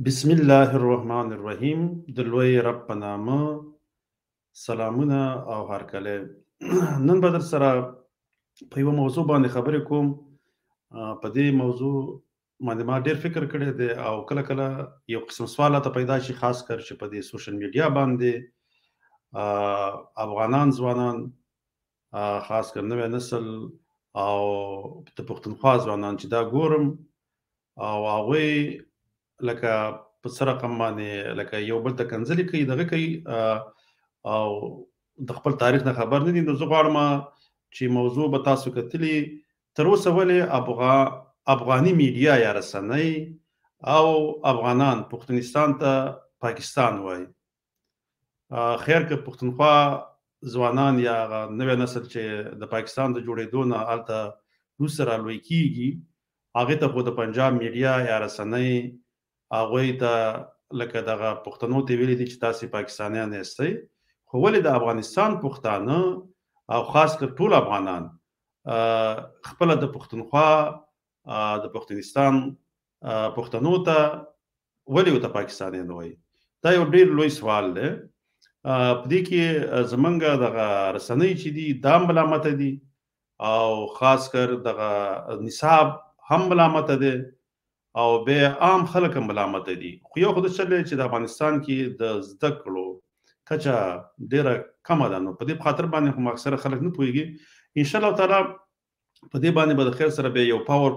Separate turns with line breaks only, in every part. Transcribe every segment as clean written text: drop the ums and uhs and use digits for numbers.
بسم الله الرحمن الرحیم د لوی رب په نامه سلامونه او هرکله نن به در سره په یوه موضوع باندې خبرې کوم. په دې موضوع باندې ما ډېر فکر کړی دی او کله کله یو قسم سوال راته پیدا شي، خاص کر چې په دې سوشل میډیا باندې افغانان ځوانان، خاص کر نوی نسل او د پښتونخوا ځوانان چې دا ګورم او هغوی لکه په څه رقم باندې لکه یو بل ته کنځلې کوي، دغه کوي او د خپل تاریخ نه خبر نه دي. نو زه غواړم چې موضوع به تاسو کتلي تر اوسه ولې افغاني میډیا یا رسنۍ او افغانان پښتونستان ته پاکستان وایي. خیر که پښتونخوا ځوانان یا نوی نسل چې د پاکستان د جوړېدو نه هلته روس سره لوی کیږي، هغې ته خو د پنجاب میډیا یا رسنۍ هغوی ته لکه دغه پښتنو ته ویلي دي چې تاسې پاکستانیان یاستئ، خو ولې د افغانستان پښتانه او خاص کر ټول افغانان خپله د پښتونخوا د پښتونستان پښتنو ته ولې ورته پاکستانیان وایي؟ دا یو ډېر لوی سوال دی. په دې کې زمونږ دغه رسنۍ چې دي دا هم ملامته دي او خاص کر دغه نصاب هم ملامته دی او بیا عام خلک هم ملامته دي. خو یو خو د چل چې د افغانستان کې د زده کړو کچه ډیره کمه ده، نو په دې خاطر باندې هم اکثره خلک نه پوهیږي. انشاءالله تعالی په دې باندې به د خیر سره بیا یو پاور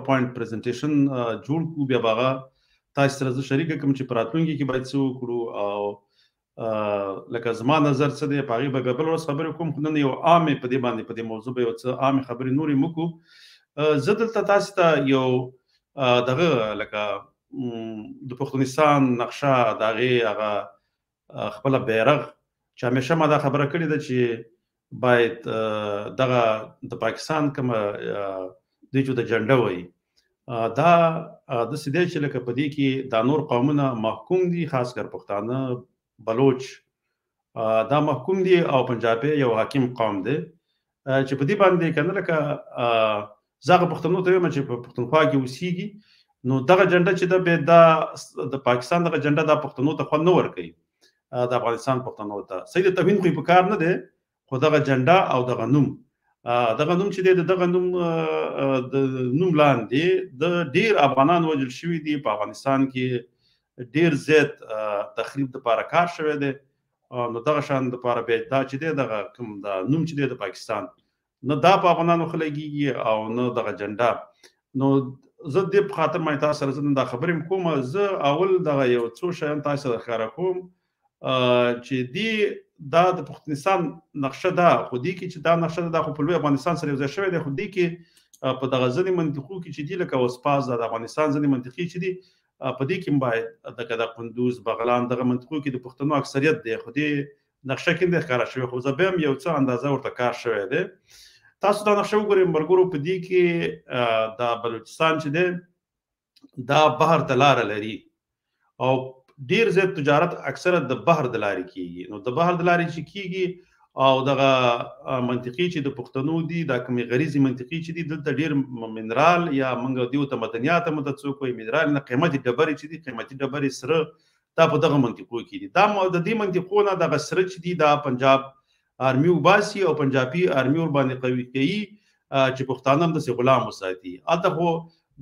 پوینټ پریزنټیشن جوړ کړو، بیا به هغه تاسو سره زه شریکه کړم چې په راتلونکي کې باید څه وکړو او لکه زما نظر څه دی په هغې به بله ورځ خبرې کوم. خو نن یو عامې په دې باندې په دې موضوع به یو څه عامې خبرې نورې مو کوو. زه دلته تاسو ته یو دغه لکه د پښتونستان نقشه د هغې هغه خپله بیرغ چې همیشه ما دا خبره کړې ده چې باید دغه د پاکستان کومه دوی چې د جنډه وایي دا داسې دی چې لکه په دې کې دا نور قومونه محکوم دي، خاص کر پښتانه، بلوچ دا محکوم دي او پنجابي یو حاکم قوم دی چې په دې باندې که نه لکه زه هغه پښتنو ته وایم چې په پښتونخوا کې اوسېږي، نو دغه جنډه چې ده بیا دا د پاکستان دغه جنډه دا پښتنو ته خوند نه ورکوي، د افغانستان پښتنو ته صحیح د توهین خو یې په کار نه دی، خو دغه جنډه او دغه نوم چې دی د دغه نوم نوم لاندې د ډېر افغانان وژل شوي دي. په افغانستان کې ډېر زیات تخریب دپاره کار شوی دی، نو دغه شان دپاره بیا دا چې دی دغه کوم دا نوم چې دی د پاکستان نه دا په افغانانو ښه لګېږي او نه دغه جنډه. نو زه دې په خاطر باندې تاسو سره زه نن دا خبرې هم کوم. زه اول دغه یو څو شیان تاسو سره ښکاره کوم چې دې دا د پښتونستان نقشه ده، خو دې کې چې دا نقشه ده دا خو په لوی افغانستان سره یو ځای شوی دی، خو دې کې په دغه ځینې منطقو کې چې دي لکه وسپاس د افغانستان ځینې منطقې چې دي په دې کې هم باید لکه د قندوز، بغلان دغه منطقو کې د پښتنو اکثریت دی، خو دې نقشه کې نه دی ښکاره شوی، خو زه بیا هم یو څه اندازه ورته کار شوی دی. تاسو دا نقشه وګورئ ملګرو، په دې کې د بلوچستان چې دی دا بحر ته لاره لري او ډیر زیات تجارت اکثره د بحر د لارې کیږي. نو د بحر د لارې چې کیږي او دغه منطقې چې د پښتنو دي دا کومې غریزي منطقې چې دي دلته ډیر منرال یا موږ دیو ته مدنیات هم ته څوک وایي منرال نه قیمتي ډبرې چې دي قیمتي ډبرې سره دا په دغه منطقو کې دي. دا د دې منطقو نه دغه سره چې دي دا پنجاب آرمي وباسي او پنجابي آرمي ور باندې قوي کوي چې پښتانه هم داسې غلام وساتي. هلته خو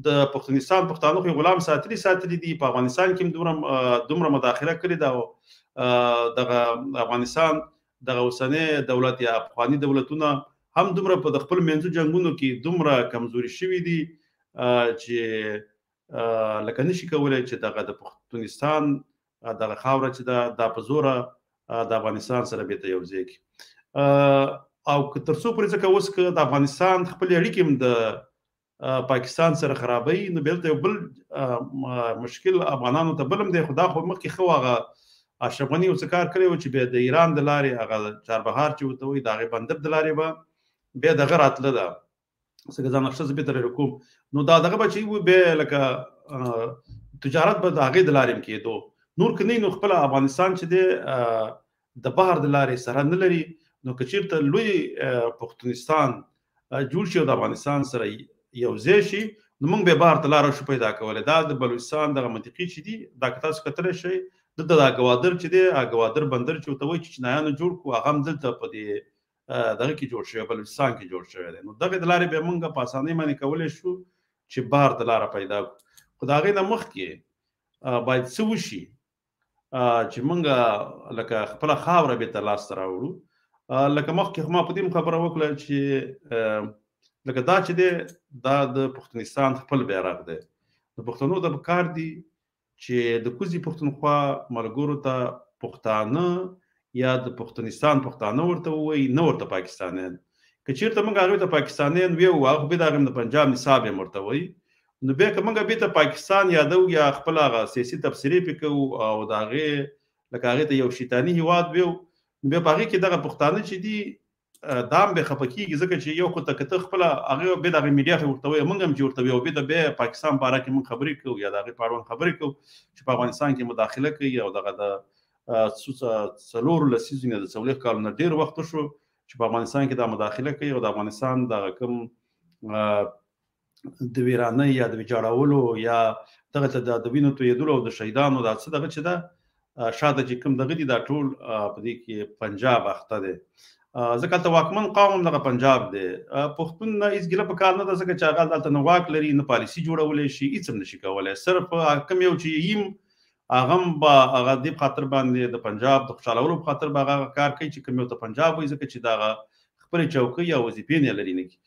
د پښتونستان پښتانه خو غلام ساتلي دي، په افغانستان کې دومره مداخله کړې ده او دغه افغانستان دغه اوسنی دولت یا افغاني دولتونه هم دومره په د خپل منځو جنګونو کې دومره کمزوري شوي دي چې لکه نشي کولی چې دغه د پښتونستان دغه خاوره چې ده دا په زوره د افغانستان سره بیرته یو ځای کړي. او که تر څو پورې ځکه اوس که د افغانستان خپلې اړیکې هم د پاکستان سره خرابوي، نو بیا یو بل مشکل افغانانو ته بل هم دی، خو دا خو مخکې ښه هغه اشرف غني یو څه کار کړی و چې بیا د ایران د لارې هغه چاربهار چې ورته وایي د هغې بندر د لارې به بیا دغه راتله ده څنګه ځان نقشه زه بېرته راکوم، نو دا دغه به چې بیا لکه تجارت به د هغې د لارې هم کېدو. نور که نه نو خپله افغانستان چې دی د بحر د لارې سره نه لري، نو که چېرته لوی پښتونستان جوړ شي او د افغانستان سره یو ځای شي، نو موږ به بهر ته لاره شو پیدا کولی. دا د بلوچستان دغه منطقې چې دي دا که تاسو کتلی شئ دلته دا ګوادر چې دی ګوادر بندر چې ورته وایي چې چینایانو جوړ کړو هغه هم دلته په دې دغه کې جوړ شوی بلوچستان کې جوړ شوی دی. نو دغې د لارې به موږ په اسانۍ باندې کولی شو چې بهر ته لاره پیدا کړو. خو د هغې نه مخکې باید څه وشي چې موږ لکه خپله خاوره بېرته لاسته راوړو. لکه مخکې ما په دې خبره وکړه چې لکه دا چې دی دا د پښتونستان خپل بیرغ دی. د پښتنو د پکار دي چې د کوزي پښتونخوا ملګرو ته پښتانه یا د پښتونستان پښتانه ورته ووایي نه ورته پاکستانیان. که چېرته موږ هغوی ته پاکستانیان ویو هغه بیا د هغې د پنجاب نصاب یې ورته وایي نو بیا که موږ بېرته پاکستان یادو یا خپل هغه سیاسي تبصرې پرې کوو او د هغې لکه هغې ته یو شیطاني هېواد ویو نو بیا په هغې کې دغه پښتانه چې دي دا هم بیا خفه کېږي ځکه چې یو خو ته که ته خپله هغې بیا د هغې میډیا ته ورته وایې موږ هم چې ورته وایو بیا د بیا پاکستان په اړه کې موږ خبرې کوو یا د هغې په اړوند خبرې کوو چې په افغانستان کې مداخله کوي او دغه د 4 لسیزو نه د 40 کالو نه ډېر وخت وشو چې په افغانستان کې دا مداخله کوي او د افغانستان دغه کوم د ویرانۍ یا د ویجاړولو یا دغه ته د وینو تویېدلو او د شهیدانو دا څه دغه چې ده شاته چې کوم دغه دي دا ټول په دې کې پنجاب اخته دی. ځکه هلته واکمن قوم هم دغه پنجاب دی. پښتون نه هېڅ ګیله په کار نه ده ځکه چې هغه دلته نه واک لري نه پالیسي جوړولی شي هېڅ هم نشي کولی. صرف کوم یو چې یم هغه هم به هغه دې په خاطر باندې د پنجاب د خوشحالولو په خاطر به هغه کار کوي چې کوم یو ته پنجاب وایي ځکه چې د هغه خپلې چوکۍ یا وظیفې نه لري نه کړي.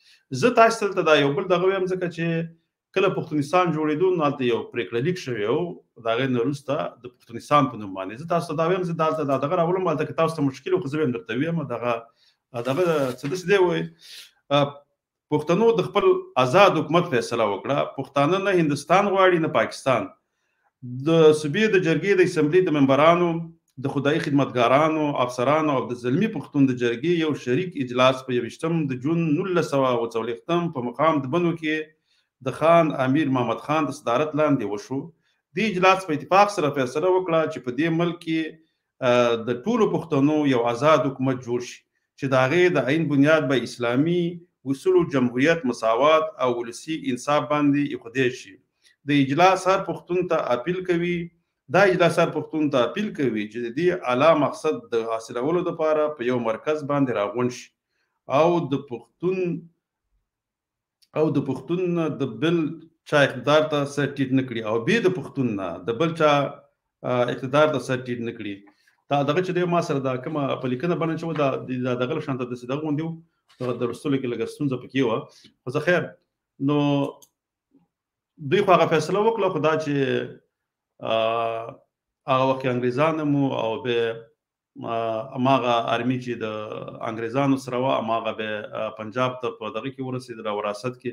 زه تاسو ته دلته دا یو بل دغه وایم ځکه چې کله پښتونستان جوړېدو نو هلته یو پرېکړه لیک شوی و د هغې نه وروسته د پښتونستان په نوم باندې. زه تاسو ته دا وایم زه دلته دا دغه راولم هلته که تاسو ته مشکل و خو زه به هم درته ویم دغه څه داسې دی وایي پښتنو د خپل آزاد حکومت فیصله وکړه. پښتانه نه هندوستان غواړي نه پاکستان. د صوبې د جرګې د اسمبلۍ د ممبرانو د خدایي خدمتګارانو افسرانو او د زلمي پښتون د جرګې یو شریک اجلاس په 21 د جون 1940 په مقام د بنو کې د خان امیر محمد خان د صدارت لاندې وشو. دې اجلاس په اتفاق سره فیصله وکړه چې په دې ملک کې د ټولو پښتنو یو آزاد حکومت جوړ شي چې د هغې د عین بنیاد به اسلامي اصولو جمهوریت مساوات او ولسي انصاف باندې ایښودی شي. د اجلاس هر پښتون ته اپیل کوي چې د دې اعلی مقصد د حاصلولو لپاره په یو مرکز باندې راغونډ شي او د پښتون د بل چا اقتدار ته سر ټیټ نه کړي او بې د پښتون نه د بل چا اقتدار ته سر ټیټ نه کړي. دا دغه چې دی ما سره دا کومه په لیکنه باندې چې وه دا دغه له شانته داسې دغه غوندې و د لوستلو کې لږه ستونزه پکې وه خو زه خیر نو دوی خو هغه فیصله وکړه خو دا چې هغه وخت کې انګریزان هم او بیا هماغه ارمي چې د انګریزانو سره وه هماغه بیا پنجاب ته په دغه کې ورسېدله وراثت کې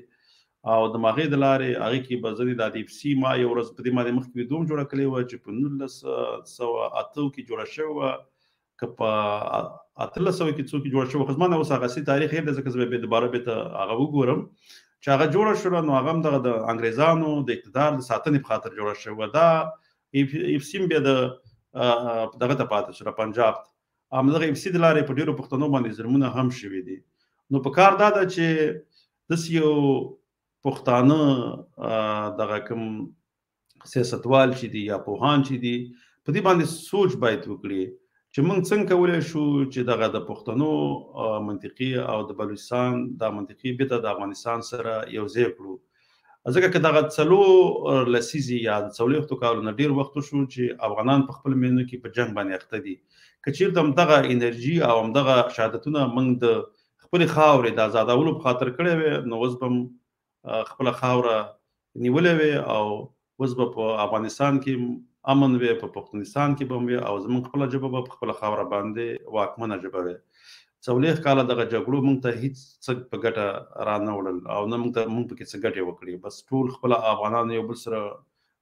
او د هغې د لارې هغې کې به زه د IFC ما یو ورځ په دې باندې مخکې ویډیو هم جوړه کړې وه چې په 1908 کې جوړه شوې وه که په 1800 کې څو کې جوړه شوې خو زما نه اوس هغه اصلي تاریخ هېر دی ځکه زه به دوباره بېرته هغه وګورم چې هغه جوړه شوله نو هغه هم دغه د انګریزانو د اقتدار د ساتنې په خاطر جوړه شوې وه. دا IFC هم بیا د دغه ته پاتې شوله پنجاب ته همدغه IFC د لارې په ډېرو پښتنو باندې ظلمونه هم شوي دي. نو په کار دا ده چې داسې یو پښتانه دغه کوم سیاستوال چې دي یا پوهان چې دي په دې باندې سوچ باید وکړي چې موږ څنګه کولی شو چې دغه د پښتنو منطقې او د بلوچستان دا منطقې بېرته د افغانستان سره یو ځای کړو. ځکه که دغه 4 لسیزې یا د 40 کالو نه ډېر وخت وشو چې افغانان په خپل مینو کې په جنګ باندې اخته دي. که چېرته همدغه انرژي او همدغه شهادتونه موږ د خپلې خاورې د ازادولو په خاطر کړی وی نو اوس به خپله خاوره نیولې وي او اوس به په افغانستان کې امن وي په پښتونستان کې به هم وي او زموږ خپله ژبه به په خپله خاوره باندې واکمنه ژبه وي. 40 کاله دغه جګړو موږ ته هېڅ څه په ګټه را نه وړل او نه موږ پکې څه ګټې وکړې. بس ټول خپله افغانان یو بل سره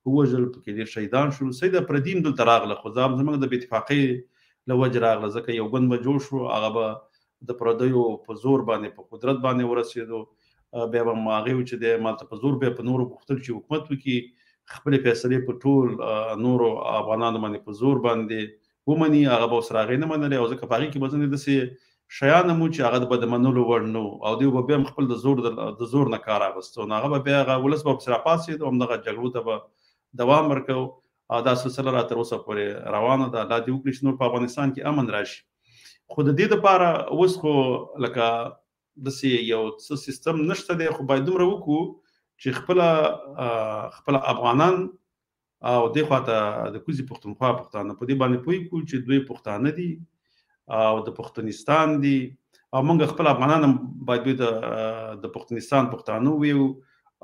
ووژل پکې ډېر شهیدان شول. سید افریدي هم دلته راغله خو زموږ د بې اتفاقۍ له وجې راغله ځکه یو ګوند به جوړ شو هغه به د پردیو په زور باندې په قدرت باندې ورسېدو بیا به هغې و چې دی مالته په زور بیا په نورو غوښتل چې حکومت وکړي خپلې فیصلې په ټول نورو افغانانو باندې په زور باندې ومني هغه به ورسره هغې نه منلې او ځکه په هغې کې به ځینې داسې شیان مو چې هغه به د منلو وړ نه او دوی به بیا هم خپل د زور نه کار اخیستو، نو هغه به بیا هغه ولس به ورسره پاڅېد او همدغه جګړو ته به دوام ورکوو او دا سلسله را تر اوسه پورې روانه ده. الله دې وکړي چې نور په افغانستان کې امن راشي. خو د دې دپاره اوس خو لکه داسې یو څه سیستم نشته دی، خو باید دومره وکړو چې خپله افغانان او دې خواته د کوزي پښتونخوا پښتانه په دې باندې پوه کړو چې دوی پښتانه دي او د پښتونستان دي او موږ خپل افغانان باید د پښتونستان پښتانه ویو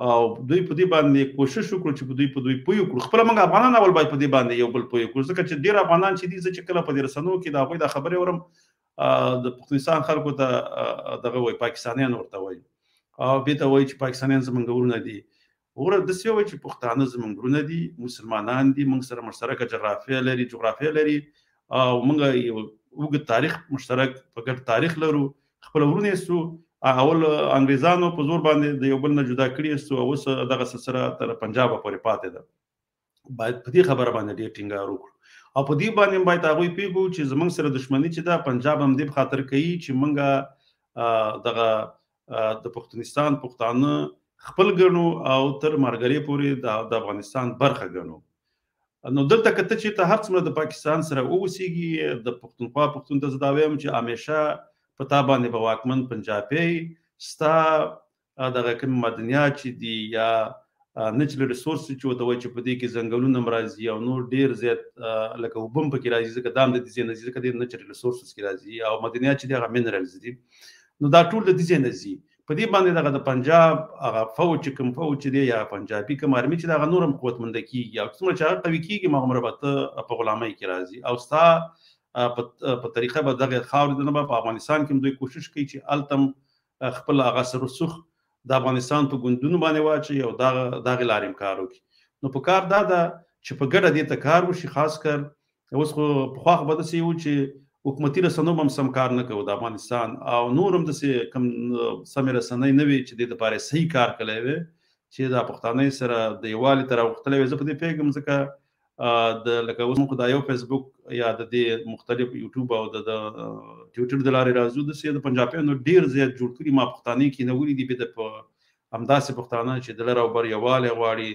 او دوی په دې باندې کوشش وکړو چې په دوی پوه کړو. خپل موږ افغانان اول باید په دې باندې یو بل پوه کړو، ځکه چې ډېر افغانان چې دي زه چې کله په دې رسنیو کې د هغوی دا خبرې اورم د پښتونستان خلکو ته دغه وایي پاکستانیان ورته وایي او بیا ته وایي چې پاکستانیان زموږ ورونه دي. وګوره داسې وایي چې پښتانه زموږ ورونه دي، مسلمانان دي، موږ سره مشترکه جغرافیه لري او موږ یو اوږد تاریخ مشترک په ګډ تاریخ لرو، خپل ورونه یې اول انګریزانو په زور باندې د یو بل نه جدا کړي یې او اوس دغه سلسله تر پنجاب پورې پاتې ده. باید په دې خبره باندې ډېر ټینګار وکړو او په دې باندې باید هغوی پوه کړو چې زموږ سره دښمني چې ده پنجاب هم دې په خاطر کوي چې موږ دغه د پښتونستان پښتانه خپل ګڼو او تر مرګرۍ پورې د افغانستان برخه ګڼو. نو دلته که ته چېرته هر څومره د پاکستان سره واوسېږي، د پښتونخوا پښتون ته زه دا وایم چې همیشه په تا باندې به واکمن پنجابی ستا دغه کوم معدنیات چې دي یا نیچرل ریسورس چې ورته وایي چې په دې کې ځنګلونه هم راځي او نور ډېر زیات لکه اوبه هم پکې راځي، ځکه دا هم د دې ځای نه ځي، ځکه د نیچرل ریسورسز کې راځي او معدنیات چې دي هغه منرلز دي، نو دا ټول د دې ځای نه ځي. په دې باندې دغه د پنجاب هغه فوج چې کوم فوج چې دی یا پنجابي کوم ارمي چې دغه نور هم قوتمنده کېږي او څومره چې هغه قوي کېږي هغومره به ته په غلامۍ کې راځي او ستا په طریقه به دغه خاورې نه به په افغانستان کې هم دوی کوشش کوي چې هلته هم خپل هغه سرسخ د افغانستان په ګوندونو باندې واچوي او دغې لارې هم کار وکړي. نو په کار دا ده چې په ګډه دې ته کار وشي. خاص کر اوس خو پخوا خو به داسې وو چې حکومتي رسنیو هم سم کار نه کوي د افغانستان او نور هم داسې کوم سمې رسنۍ نه وي چې دې دپاره صحیح کار کړی وي چې د پښتانۍ سره د یووالي ته راوختلی وي. زه په دې پوهېږم ځکه د لکه اوس موږ د یو فیسبوک یا د دې مختلف یوټیوب او د ټویټر د لارې راځو، داسې د پنجابیانو ډېر زیات جوړ کړي ما پښتانۍ کېنولي دي، بیا د همداسې پښتانه چې د لر او بر یووالی غواړي،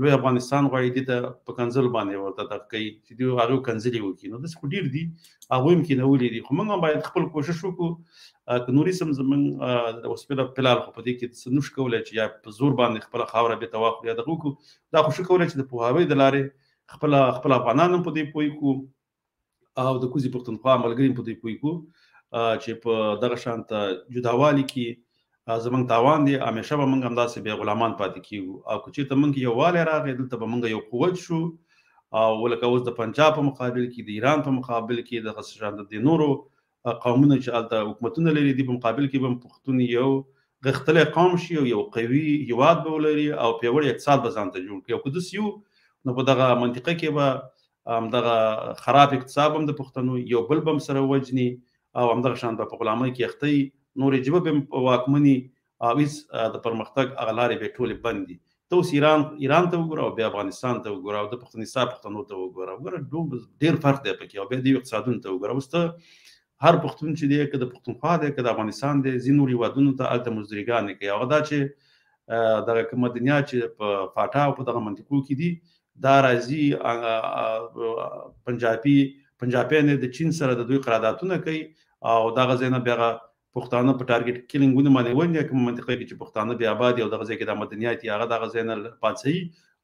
لوی افغانستان غواړي، دې ته په کنځل باندې ورته دغه کوي چې دوی هغوی کنځلې وکړي. نو داسې خو ډېر دي، هغوی هم کېنولي دي، خو موږ هم باید خپل کوشش وکړو که نوري سم زموږ اوس فلحال خو په دې کې څه نشو کولی چې یا په زور باندې خپله خاوره بېرته واخلو یا دغه وکړو. دا خو شو کولی چې د پوهاوي د لارې خپل افغانان هم په دې پوه کړو او د کوزي پښتونخوا ملګري هم په دې پوه کړو چې په دغه شان ته جداوالي کې زموږ تاوان دی. همیشه به موږ همداسې بیا غلامان پاتې کېږو او که چېرته موږ یووالی راغی دلته به موږ یو قوت شو او لکه اوس د پنجاب په مقابل کې، د ایران په مقابل کې، دغسې شان د نورو قومونو چې هلته حکومتونه لري دي په مقابل کې به پښتون یو غښتلی قوم شي او یو قوي هېواد به ولري او پیاوړی اقتصاد به ځان ته جوړ کړي. او که داسې یو نو په دغه منطقه کې به همدغه خراب اقتصاد هم د پښتنو یو بل به هم سره وجني او همدغه شان به په غلامۍ کې اخته وي، نورې ژبه به هم واکمني او هېڅ د پرمختګ هغه لارې به یې ټولې بند دي. ته اوس ایران ته وګوره او بیا افغانستان ته وګوره او د پښتونستان پښتنو ته وګوره، ډېر فرق دی پکې او بیا د اقتصادونو ته وګوره. اوس ته هر پښتون چې دی که د پښتونخوا دی که د افغانستان دی ځینې نور هېوادونو ته هلته مزدوريګانې کوي. هغه دا چې دغه کوم معدنیات چې په فاټا او په دغه منطقو کې دي دا راځي پنجابیان د چین سره د دوی قراردادونه کوي او دغه ځای نه بیا پښتانه په ټارګټ کیلینګونه باندې ونیسي کومه منطقه کې چې پښتانه بیا آباد دي او دغه ځای کې د معدنیات هغه دغه ځای نه پاڅوي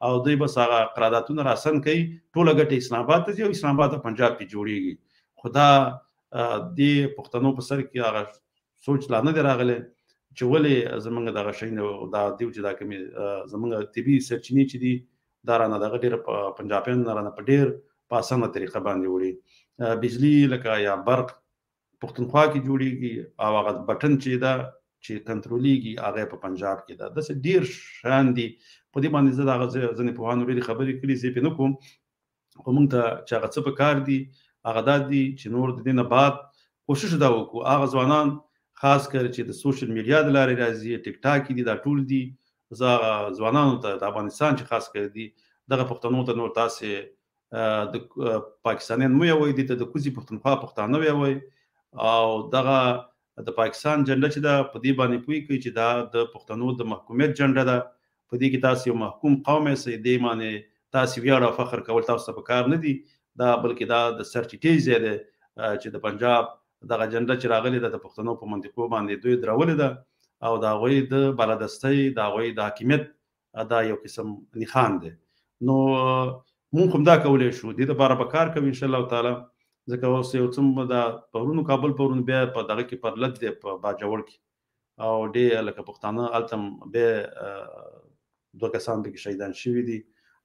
او دوی بس هغه قراردادونه راسن کوي، ټوله ګټه اسلام آباد ته ځي او اسلام آباد پنجاب کې جوړیږي. خو دا د پښتنو په سر کې هغه سوچ لا نه دی راغلی چې ولې زموږ دغه شی نه دا دیو چې دا کومې زموږ طبي سرچینې چې دي دا رانه دغه ډېر پنجابیان رانه په ډېر په اسانه طریقه باندې وړي. بجلي لکه یا برق پښتونخوا کې جوړیږي او هغه بټن چې دا چې کنټرولېږي هغه په پنجاب کې ده. داسې ډېر شیان دي په دې باندې زه د هغه ځینې پوهانو ډېرې خبرې کړي، زه یې پرې نه کوم، خو موږ ته چې هغه څه په کار دي هغه دا دي چې نور د دې نه بعد کوشش دا وکړو هغه ځوانان خاص کر چې د سوشل میډیا د لارې راځي، ټیک ټاک دي، دا ټول دي، زه هغه ځوانانو ته د افغانستان چې خاص کر دي دغه پښتنو ته نور تاسې د پاکستانیان مه یوئ، دې ته د کوزي پښتونخوا پښتانه ویوئ او دغه د پاکستان جنډه چې دا په دې باندې پوي کوي چې دا د پښتنو د محکومیت جنډه ده. په دې کې تاسو یو محکوم قوم یې دې باندې تاسو ویاړ او فخر کول تاسو په کار نه دي دا، بلکې دا د سرټیټیز دی چې د پنجاب دغه جنډه چې راغلي ده د پښتنو په منطقو باندې دوی درولې ده او دا غوي د بالادستۍ دا غوي د حاکمیت دا یو قسم نښان دی. نو مونږ هم دا کولای شو د دې لپاره به کار کوو ان شاء الله تعالی. ځکه اوس یو څوم دا پرونو کابل پرون بیا په دغه کې پر لټ دی په باجوړ کې او ډېر لکه پښتانه التم به دوه کسان به شهیدان شوي دي.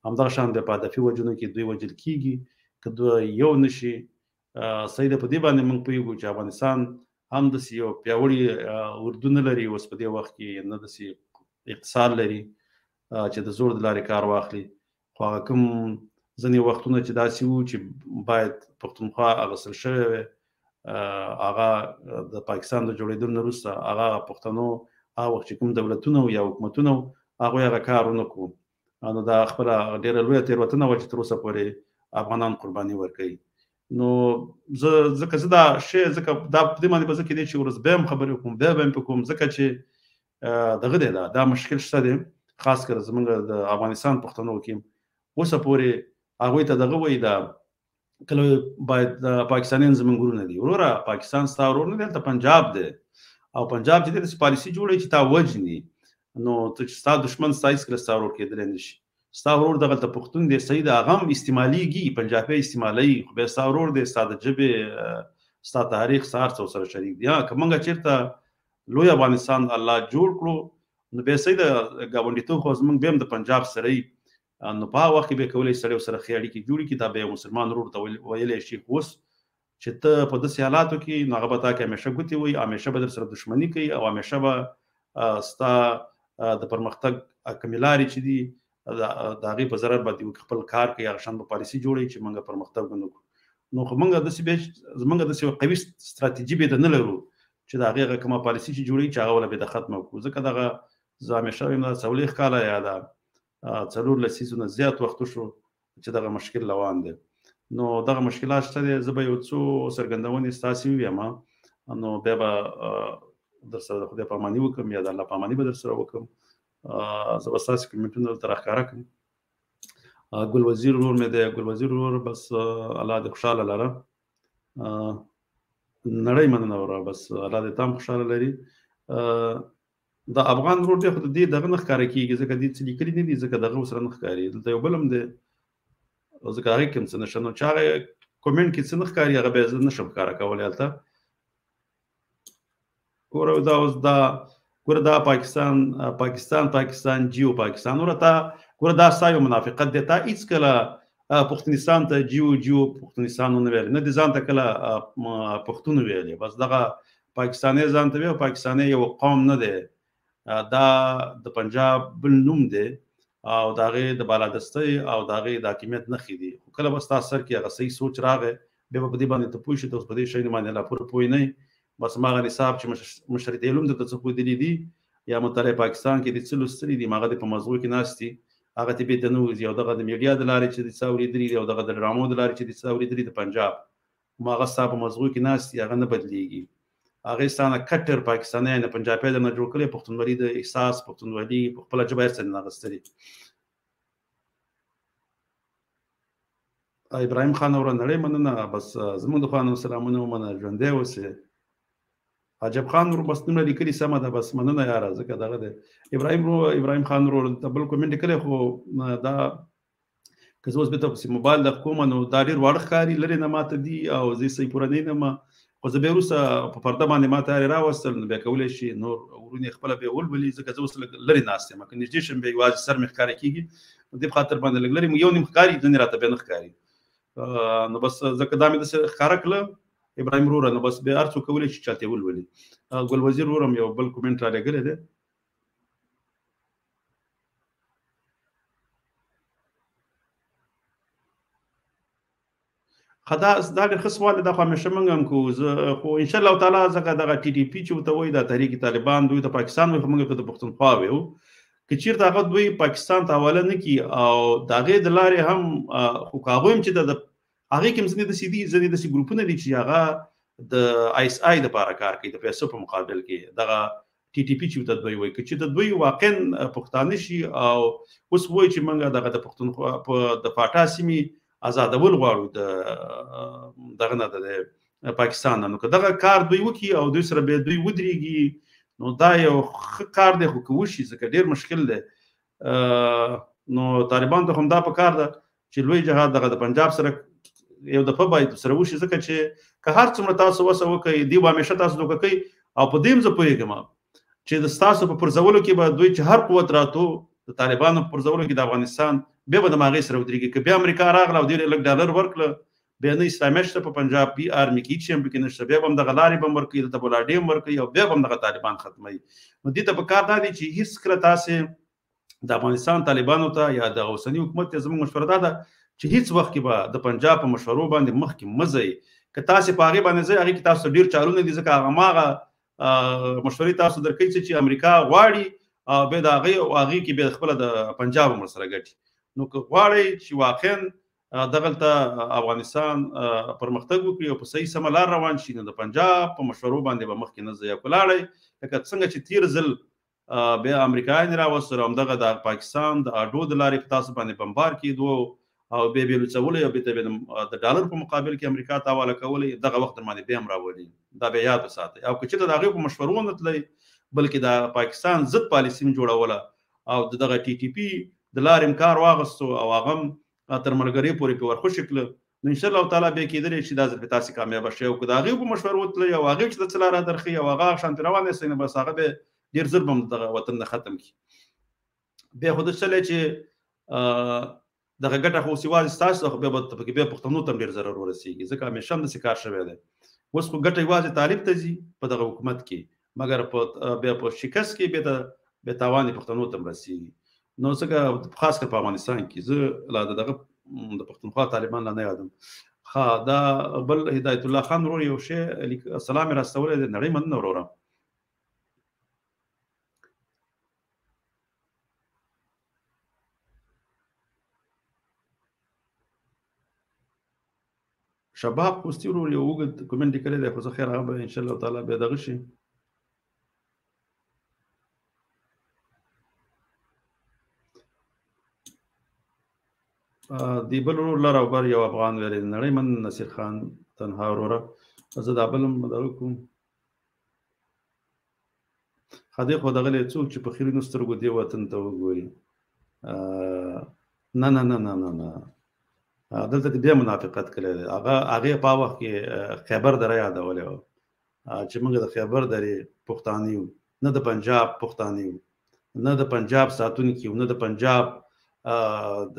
همدغه شان د پادفي وجونو کې دوی وجل کیږي که دوی یو نشي سید په دې باندې موږ پوهیږو چې افغانستان هم د یو پیاوړي اردو نه لري اوس په دې وخت کې نه د اقتصاد لري چې د زور د لارې کار واخلي. خو هغه کوم ځینې وختونه چې داسې وو چې باید پښتونخوا اغوستل شوی وي هغه د پاکستان د جوړېدو نه وروسته هغه پښتنو هغه وخت چې کوم دولتونه یا حکومتونه هغوی هغه کار ونه کړو. نو دا خپله ډېره لویه تېروتنه وه چې تر اوسه پورې افغانان قرباني ورکوي. نو ځکه زه دا شی ځکه دا په دې باندې به زه کېدی چې ورځ بیا هم خبرې وکړم بیا به هم په کوم ځکه چې دغه دی دا مشکل شته دی خاص کر زمونږ د افغانستان پښتنو کې اوسه پورې هغوی ته دغه وایي دا کله باید پاکستانیان زمونږ ورونه دي. وروره پاکستان ستا ورور نه دی هلته پنجاب دی او پنجاب چې دی داسې پالیسي جوړوي چې تا وجني. نو ته چې ستا دښمن ستا هېڅکله ستا ورور کېدلی نه شي. ستا ورور دغلته پښتون دی صحیح ده هغه هم استعمالیږي پنجابی استعمالوي خو بیا ستا ورور دی ستا د ژبې ستا تاریخ ستا هر څه ورسره شریک دي. که موږ چېرته لوی افغانستان الله جوړ کړو نو بیا صحیح ده ګاونډیتوب خو زموږ بیا هم د پنجاب سره نو په هغه وخت کې به کولی سړی ورسره ښې اړیکې جوړې کړي دا به یو مسلمان ورور ته ویلی شي. خو اوس چې ته په داسې حالاتو کې نو هغه به تا کې همیشه ګوتې وایي همیشه به در سره دښمني کوي او همیشه به ستا د پرمختګ کومې لارې چې دي د هغې په ضرر باندې خپل کار کوي هغه شان به پالیسي جوړوي چې موږ پرمختګ ونه کړو. نو خو موږ داسې زموږ داسې یوه قوي ستراتیژي به نه لرو چې د هغې هغه کومه پالیسي چې جوړوي چې هغه ولې به د ختمه کړو. ځکه دغه زه همیشه وایم دا 40 کاله یا دا 4 لسیزونه زیات وخت وشو چې دغه مشکل روان دی. نو دغه مشکلات شته دی. زه به یو څو څرګندونې ستاسې ووایم نو بیا به در سره د خدای پاماني وکړم یا د الله پاماني به در سره وکړم. زه به ستاسې کمنټونه دلته راښکاره کړم. ګل وزیر ورور مې دی ګل وزیر ورور بس الله دې خوشحاله لره نړۍ مننه وروره بس الله دې تا هم خوشحاله لري. د افغان ورور دی خو د دې دغه نه ښکاره کېږي ځکه دې څه لیکلي نه دي ځکه دغه ورسره نه ښکاري. دلته یو بل هم دی ځکه هغې کې هم څه نشته نو چې هغه کومنټ کې څه نه ښکاري هغه بیا زه نشم ښکاره کولی هلته. ګوره دا اوس دا ګوره دا پاکستان جیو پاکستان وروره تا ګوره دا ستا یو منافقت دی. تا هېڅکله پښتونستان ته جیو پښتونستان ونه ویلې نه دې ځان ته کله پښتون ویلې. بس دغه پاکستانی ځان ته وایي او پاکستانی یو قوم نه دی دا د پنجاب بل نوم دی او د هغې د بالادستۍ او د هغې د حاکمیت نښې دي. خو کله به ستا سر کې هغه صحیح سوچ راغی بیا به په دې باندې ته پوه شي ته اوس په دې شیانو باندې لا پوره پوه نه یې. بس هماغه نصاب چې مشرط علوم درته څه ښودلي دي یا مطالعه پاکستان کې دې څه لوستلي دي هغه دې په موضوع کې ناست دي هغه ته بېرته نه وځي او دغه د میډیا د لارې چې دې څه اورېدلي دي او دغه د ډرامو د لارې چې دې څه اورېدلي د پنجاب هغه ستا په موضوع کې ناست دي هغه نه بدلېږي. هغې ستا نه کټر پاکستانی نه پنجابی درنه جوړ کړی پښتونولي د احساس پښتونولي په خپله ژبه هېڅ نه اخیستلي. ابراهیم خان وروره نړۍ مننه بس زموږ د خوا نه سلامونه ومنه ژوندی اوسې. عجب خان ورور بس دومره لیکلي سمه ده بس مننه یاره ځکه دغه دی. ابراهیم خان ورور ته بل کومنټ کړی خو دا که زه اوس بېرته پسې موبایل دغه کومه نو دا ډېر واړه ښکاري لرې نه ماته دي او زه صحیح پوره نه یم خو زه بیا وروسته په پرده باندې ما ته راوستل نو بیا کولی شي نور ورونې خپله بیا ولولي ځکه زه اوس لږ لرې ناست یم که نږدې شم بیا یوازې سر مې ښکاره کېږي نو دې په خاطر باندې لږ لرې یو نیم ښکاري ځینې راته بیا نه ښکاري نو بس ځکه دا مې داسې ښکاره کړله ابراهیم وروره نو بس بیا هر څوک کولی شي چاته یې ولولي. ګل وزیر ورور هم یو بل کومنټ رالېږلی دی. دا ډېر ښه سوال دی دا خو همیشه موږ هم کوو زه خو انشاءالله تعالی ځکه دغه ټي ډي پي چې ورته وایي دا تحریک طالبان دوی ته پاکستان وایي خو موږ ته د پښتونخوا وایو که چېرته هغه دوی پاکستان ته حواله نه کړي او د هغې د لارې هم خو که هغوی هم چې د هغې کې هم ځینې داسې دي ځینې داسې ګروپونه دي چې هغه د آی اس آی د لپاره کار کوي د پیسو په مقابل کې دغه ټي ټي پی چې د دوی وایي چې د دوی واقعا پښتانه شي او اوس وایي چې موږ دغه د پښتونخوا په د پاټا سیمې آزادول غواړو د دغه نه د پاکستان نو که دغه کار دوی وکړي او دوی سره به دوی ودرېږي نو دا یو ښه کار دی خو که وشي ځکه ډېر مشکل دی نو طالبان ته هم دا پکار ده چې لوی جهاد دغه د پنجاب سره یو دفعه باید سره وشي ځکه چې که هر څومره تاسو وسه وکړئ دی به همیشه تاسو دوکه کوي او په دې هم زه پوهېږم چې د ستاسو په پرځولو کې به دوی چې هر قوت راتو د طالبانو په پرځولو کې د افغانستان بیا به د هغې سره ودرېږي که بیا امریکا راغله او دوی لږ ډالر ورکړه بیا نه اسلامیت شته په پنجاب پی آرمي کې هېڅ شی هم پکې نشته بیا به هم دغه لارې به هم ورکوي دلته به لا ډي هم ورکوي او بیا به هم دغه طالبان ختموي نو دې ته پکار دا دی چې هېڅکله تاسې د افغانستان طالبانو ته یا د اوسني حکومت ته زموږ مشوره دا ده چې هېڅ وخت کې به د پنجاب په مشورو باندې مخکې مه ځئ که تاسې په هغې باندې ځئ هغې کې تاسو ډېر چارونه دي ځکه هماغه مشورې تاسو درکوي چې امریکا غواړي او بیا د هغې کې بیا خپله د پنجاب هم ورسره ګټي نو که غواړئ چې واقعا دغلته افغانستان پرمختګ وکړي او په صحیح سمه لار روان شي نو د پنجاب په مشورو باندې به مخکې نه ځئ او که لاړئ لکه څنګه چې تېر ځل بیا امریکایان راوستل همدغه د پاکستان د اډو د لارې په تاسو باندې بمبار کېدو او بیا بیا لوڅولی او بیا د ډالر په مقابل کې امریکا ته حواله کولی دغه وخت در باندې بیا هم راولي دا بیا یاد وساتئ او که چېرته د هغې په مشورو ونه تلئ بلکې د پاکستان ضد پالیسي هم جوړوله او د دغه ټي ټي پي د لارې هم کار واغستو او هغه هم تر ملګرۍ پورې پرې ورخوشې کړه نو انشاءالله تعالی بیا کېدلی شي دا ځل پرې تاسې کامیابه شئ او که د هغې په مشورو وتلئ او هغې چې د څه لاره درښیي او هغه شانتې روان یاستئ نو بس هغه بیا ډېر ژر به هم دغه وطن نه ختم کړي بیا خو دا چلی چې دغه ګټه خو اوس یوازې ستاسو ده خو بیا به پکې بیا پښتنو ته هم ډېر ضرر ورسېږي ځکه همیشه هم داسې کار شوی دی اوس خو ګټه یوازې طالب ته ځي په دغه حکومت کې مګر بیا په شکست کې بیا تاوان یې پښتنو ته هم رسېږي نو ځکه خاص کر په افغانستان کې زه لا دغه د پښتونخوا طالبان لا نه یادم ښه دا بل هدایت الله خان ورور یو شی سلام یې راستولی دی نړۍ مننه وروره شباب خوستي ورور یو اوږد کومنټ لیکلی دی خو زه خیر هغه به انشاءالله تعالی بیا دغه شي دی بل ورور لر او بر یو افغان ویلی نړۍ من نصیر خان تنها وروره زه دا بل هم دغه کوم ښه دی خو دغلی څوک چې په خیرینو سترګو دې وطن ته وګوري نه نه نه نه نه دلته دې بیا منافقت کړی دی هغې په وخت کې خیبر دره یادولی وه چې موږ د خیبر درې پښتانه یو نه د پنجاب پښتانه یو نه د پنجاب ساتونکي یو نه د پنجاب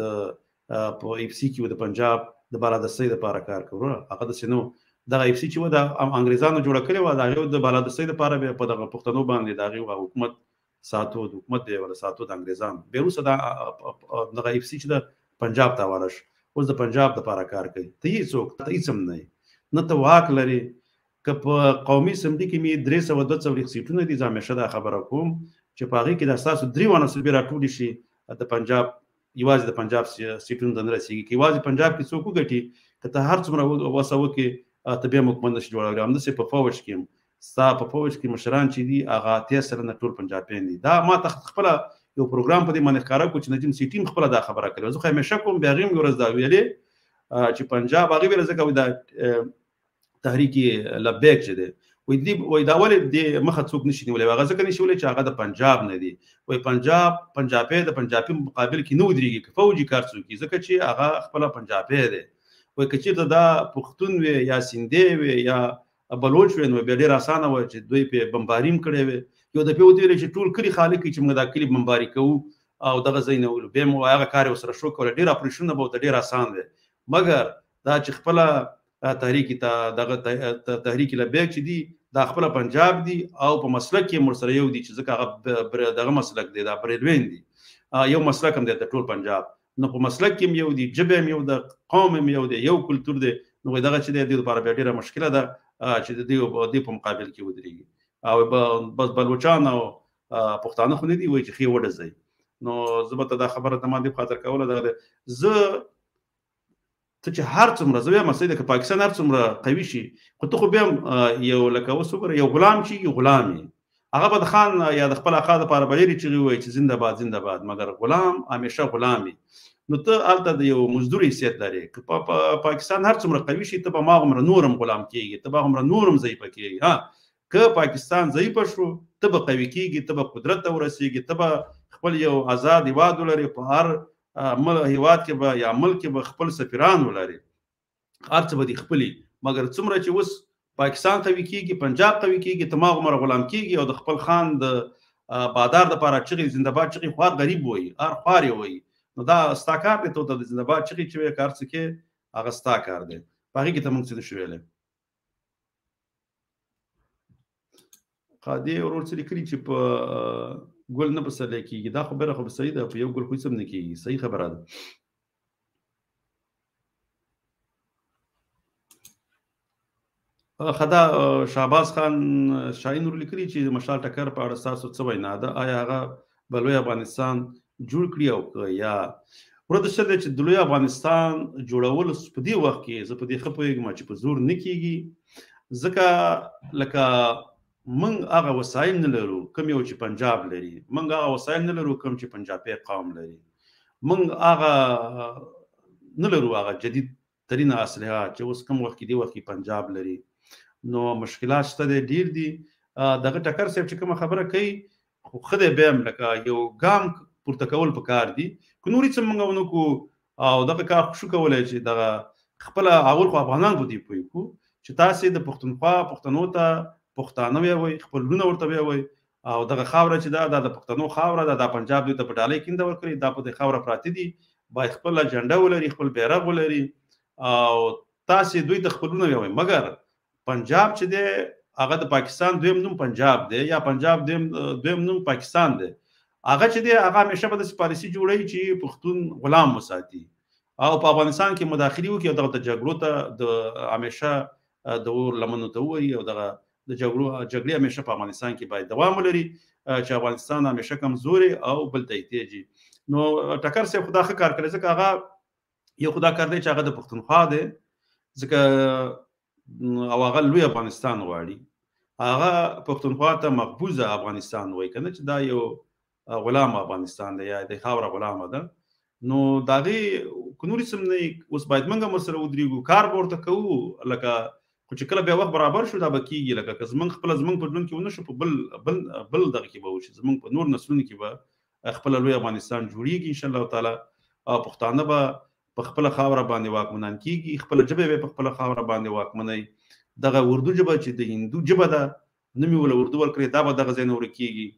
د په اف سی کې و د پنجاب د بالادستۍ دپاره کار کوو هغه داسې نه و دغه اف سی چې و د انګریزانو جوړه کړې وه د هغې د بالادستۍ دپاره بیا په دغه پښتنو باندې د هغې حکومت ساتو د حکومت دی ولا ساتو د انګریزانو بیا وروسته دغه اف سی چې د پنجاب ته حواله شو اوس د پنجاب دپاره کار کوي ته یې څوک ته هېڅ هم نه نه ته واک لرې که په قومي اسمبلي کې مې 342 سیټونه دي زه همیشه دا خبره کوم چې په هغې کې دا ستاسو 3 نسبې راټولې شي د پنجاب یوازې د پنجاب سیټونو ته نه رسېږي که یوازې پنجاب کې څوک وګټي که ته هر څومره وسه وکړې ته بیا حکومت نشي جوړولی همداسې په فوج کې هم ستا په فوج کې مشران چې دي هغه 80% ټول پنجابیان دي دا ما ته خپله یو پروګرام په دې باندې ښکاره کړو چې نجم سیټي هم خپله دا خبره کړې زه خو همیشه کوم بیا هغې هم یوه ورځ دا ویلې چې پنجاب هغې ویله ځکه دا تحریک لبیک چې دی وایي دا ولې دې مخه څوک نشي نیولی هغه ځکه نشي ویلی چې هغه د پنجاب نه دی وایي پنجابی د پنجابي مقابل کې نه ودرېږي که فوجي کار څوک وي ځکه چې هغه خپله پنجابی دی وایي که چېرته دا پښتون وي یا سیندی وي یا بلوچ وي نو بیا ډېر اسانه وه چې دوی پرې بمباري هم کړی وي یو دفعې ودې ویلې چې ټول کلي خالي کړي چې موږ دا کلي بمباري کوو او دغه ځای نه ولو بیا مو هغه کار یې ورسره شروع کولی ډېر اپریشنونه به ورته ډېر اسان دی مګر دا چې خپله تحریک لبیک چې دي دا خپله پنجاب دي او په مسلک کې ورسره یو دي چې ځکه هغه دغه مسلک دی دا بریلوین دي یو مسلک هم دی د ټول پنجاب نو په مسلک کې هم یو دي ژبه هم یو ده قوم هم یو دی یو کلتور دی نو دغه چې دی د لپاره بیا ډېره مشکله ده چې د دې په مقابل کې ودرېږي او بس بلوچان او پښتانه خو نه دي وایي چې ښې وډزئ نو زه به ته دا خبره ته ما دې په خاطر کوله دغه زه ته چې هر څومره زه وایم سیده که پاکستان هر څومره قوي شي خو ته خو بیا هم یو لکه اوس وګوره یو غلام چې غلام یې هغه به د خان یا د خپل اخا دپاره به لرې چغې ووایي چې زنده باد زنده باد مګر غلام همیشه غلام وي نو ته هلته د یو مزدور حیثیت لرې که پاکستان هر څومره قوي شي ته به هماغومره نور هم غلام کېږي ته به هغومره نور هم ضعیفه کېږي ها که پاکستان ضعیفه شو ته به قوي کېږي ته به قدرت ته ورسېږي ته به خپل یو آزاد هېواد ولرې په هر هېواد کې به یا ملک کې به خپل سفیران ولرې هر څه به دې خپلي مګر څومره چې اوس پاکستان قوي کېږي پنجاب قوي کېږي ته هماغومره غلام کېږي او د خپل خان د بادار دپاره چغې زنده باد چغې خو هر غریب وایي هر خوار یې وایي نو دا ستا کار دی ته د زنده باد چغې چې وایې که هر څه کې هغه ستا کار دی په هغې کې ته موږ څه نشو ویلی قادې ورور څه لیکلي چې په ګل نه پسرلی کېږي دا خبره خو به صحیح ده په یو ګل خو هېڅ هم نه کېږي صحیح خبره ده خدا شهباز خان شاهین ور لیکلي چې د مشال ټکر په اړه ستاسو څه وینا ده آیا هغه به لوی افغانستان جوړ کړي او که یا وروسته څه دی چې د لوی افغانستان جوړول په دې وخت کې زه په دې ښه پوهېږم چې په زور نه کېږي ځکه لکه موږ هغه وسایل نه لرو کوم یو چې پنجاب لري موږ هغه وسایل نه لرو کوم چې پنجابي قوم لري موږ هغه نه لرو هغه جدید ترین اسلحه چې اوس کوم وخت کې دی وخت کې پنجاب لري نو مشکلات شته دی ډیر دي دغه ټکر صاحب چې کومه خبره کوي خو ښه دی بیا هم لکه یو ګام پورته کول پکار دي که نور هېڅ هم موږ ونه کړو او دغه کار خو شو کولی چې دغه خپله اول خو افغانان په دې پوه کړو چې تاسې د پښتونخوا پښتنو ته پښتانه ویوئ خپل لونه ورته ویوئ او دغه خاوره چې دا د پښتنو خاوره ده دا پنجاب دوی ته په ډالۍ کینده ورکړي دا په دې خاوره پراته دي باید خپل اجنډه ولري خپل بیرغ ولري او تاسې دوی ته خپلونه ویوئ مګر پنجاب چې دی هغه د پاکستان دویم نوم پنجاب دی یا پنجاب دویم نوم پاکستان دی هغه چې دی هغه همیشه به داسې پالیسي جوړوي چې پښتون غلام وساتي او په افغانستان کې مداخلې وکړي او دغه د جګړو ته د همیشه د اور لمنو ته ووایي او دغه د جګړې همیشه په افغانستان کې باید دوام ولري چې افغانستان همیشه کمزوري او بل ته احتیاجي نو ټکر صاحب خو دا ښه کار کوي ځکه هغه یو خو دا کار دی چې هغه د پښتونخوا دی ځکه او هغه لوی افغانستان غواړي هغه پښتونخوا ته مقبوضه افغانستان وایي که نه چې دا یو غلام افغانستان دی یا د خاوره غلامه ده نو د هغې که نور هېڅ هم نه اوس باید موږ هم ورسره ودرېږو کار به ورته کوو لکه خو چې کله بیا وخت برابر شو دا به کېږي لکه که زموږ خپله زموږ په ژوند کې ونه شو په بل دغه کې به وشي زموږ په نور نسلونو کې به خپله لوی افغانستان جوړېږي انشاءالله تعالی او پښتانه به په خپله خاوره باندې واکمنان کېږي خپله ژبه به په خپله خاوره باندې واکمنوي دغه اردو ژبه چې د هندو ژبه ده نه مې وله اردو ورکړې دا به دغه ځای نه ورکېږي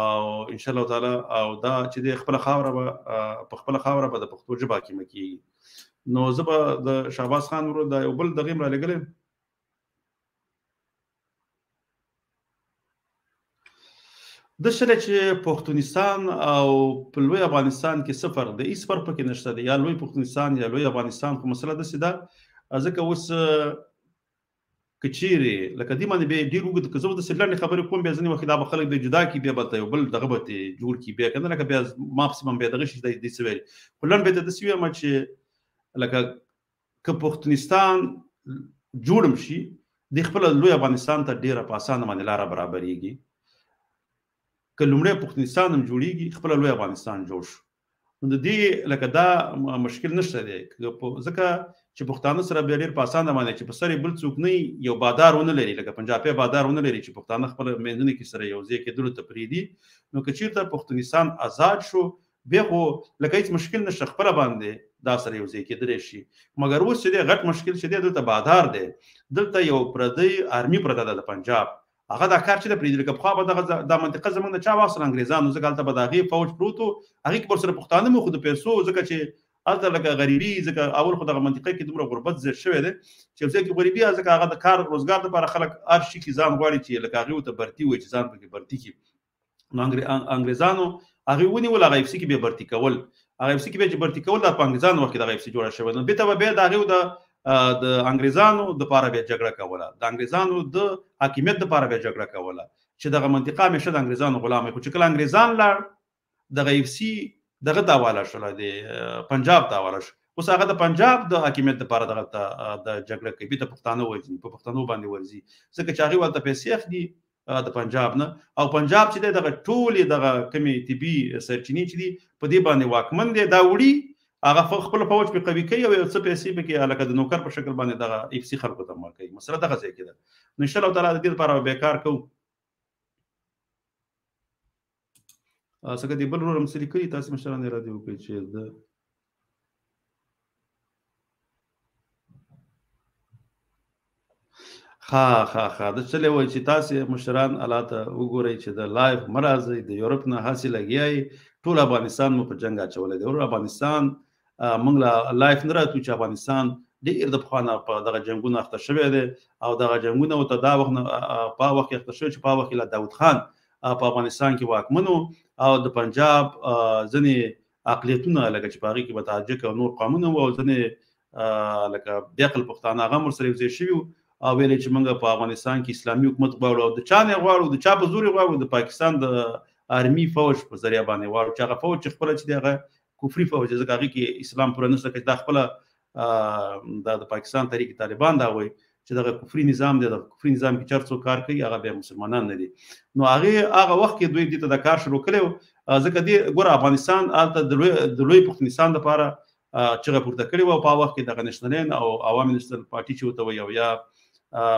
او انشاءالله تعالی او دا چې د خپله خاوره به په خپله خاوره به د پښتو ژبه حاکمه کېږي نو زه به د شهباز خان ورور دا یو بل دغه هم رالېږلی د شله چې پښتونستان او په لوی افغانستان کې څه فرق دی هېڅ فرق پکې نشته دی یا لوی پښتونستان یا لوی افغانستان خو مسله داسې ده ځکه اوس که چیرې لکه دې باندې بیا ډېر اوږد که زه داسې لنډې خبرې کوم بیا ځینې وخت دا به خلک دی جدا کړي بیا به ته یو بل دغه به ترې جوړ کړي بیا که نه لکه بیا ما پسې به بیا دغه شي دې څه ویل خو لنډ بیا ته داسې ویم چې لکه که پښتونستان جوړ هم شي د خپله لوی افغانستان ته ډېره په اسانه باندې لاره برابرېږي که لومړی پښتونستان هم جوړېږي خپله لوی افغانستان جوړ شو نو د دې لکه دا مشکل نشته دی ځکه چې پښتانه سره بیا ډېر په اسانه باندې چې په سر یې بل څوک نه یو بادار ونه لري لکه پنجابی بادار ونه لري چې پښتانه خپله منځونو کې سره یو ځای کېدلو ته پرېږدي نو که چېرته پښتونستان آزاد شو بیا خو لکه هېڅ مشکل نشته خپله باندې دا سره یو ځای کېدلی شي مګر اوس چې دی غټ مشکل چې دی دلته بادار دی دلته یو پردی آرمي پرته ده د پنجاب هغه دا کار چې د پرېږدي لکه پخوا به دا منطقه زموږ نه چا واخیستل انګریزانو ځکه هلته به د هغې فوج پروت و هغې کې به ورسره پښتانه مو خو د پیسو ځکه چې هلته لکه غریبي ځکه اول خو دغه منطقه کې دومره غربت زیات شوی دی چې یو ځای کې غریبي ځکه هغه د کار روزګار دپاره خلک هر شي کې ځان غواړي چې لکه هغې ورته برتي وایي چې ځان پکې برتي کړي نو انګریزانو هغې ونیول هغه اف سي کې بیا برتي کول هغه اف سي کې بیا چې برتي کول دا په انګریزانو وخت کې دغه اف سي جوړه شوې نو بېرته به بیا د هغې د انګریزانو دپاره بیا جګړه کوله د انګریزانو د حاکمیت دپاره بیا جګړه کوله چې دغه منطقه همیشه د انګریزانو غلام وي خو چې کله انګریزان لاړ دغه اف سي دغه ته حواله شوله د پنجاب ته حواله شو اوس هغه د پنجاب د حاکمیت لپاره دغه د جګړه کوي د پښتانه وایي په پښتنو باندې ورځي ځکه چې هغه ولته پیسې اخلي د پنجاب نه او پنجاب چې دغه ټولې دغه کمی طبي سرچینې چې دي په دې باندې واکمن دي دا وړي هغه خپل فوج په قوي کوي او څه پیسې به کې لکه د نوکر په شکل باندې دغه اف سي خلکو ته ورکوي مسله دغه ځای کې ده نو ان شاء الله تعالی د دې لپاره به کار کوو څنګه دی بل ورم سری کوي تاسو مشران را دي وکړي چې د ها د چلے وای چې تاسو مشران الاته وګورئ چې د لایف مرزي د یورپ نه حاصل لګیای ټول افغانستان مو په جنگ اچولې دی او افغانستان موږ لا لایف نه راتو چې افغانستان ډیر د خوانه په دغه جنگونو اخته شوی دی او دغه جنگونو ته دا وخت په وخت اخته شوی چې په وخت له داوود خان په افغانستان کې واکمنو او د پنجاب ځنې اقلیتونه لکه چې باغی کې به تاجک او نور قومونه او ځنې لکه بیقل پښتانه غمر سره یو شي او ویل چې موږ په افغانستان کې اسلامي حکومت غواړو او د چا نه غواړو د چا په زور غواړو د پاکستان د آرمي فوج په ذریعہ باندې غواړو چې هغه فوج خپل چې دغه کفري فوج ځکه هغه کې اسلام پر نه سکه د خپل د پاکستان تحریک طالبان دا وایي چې دغه کفري نظام دی د کفري نظام کې چرڅو کار کوي هغه به مسلمانان نه دي نو هغه وخت کې دوی دې ته د کار شروع کړو ځکه دې ګور افغانستان الته د لوی پښتونستان لپاره چې پورته کړی و په وخت کې د نېشنلین او عوامي نېشنل پارټي چې وته یو یا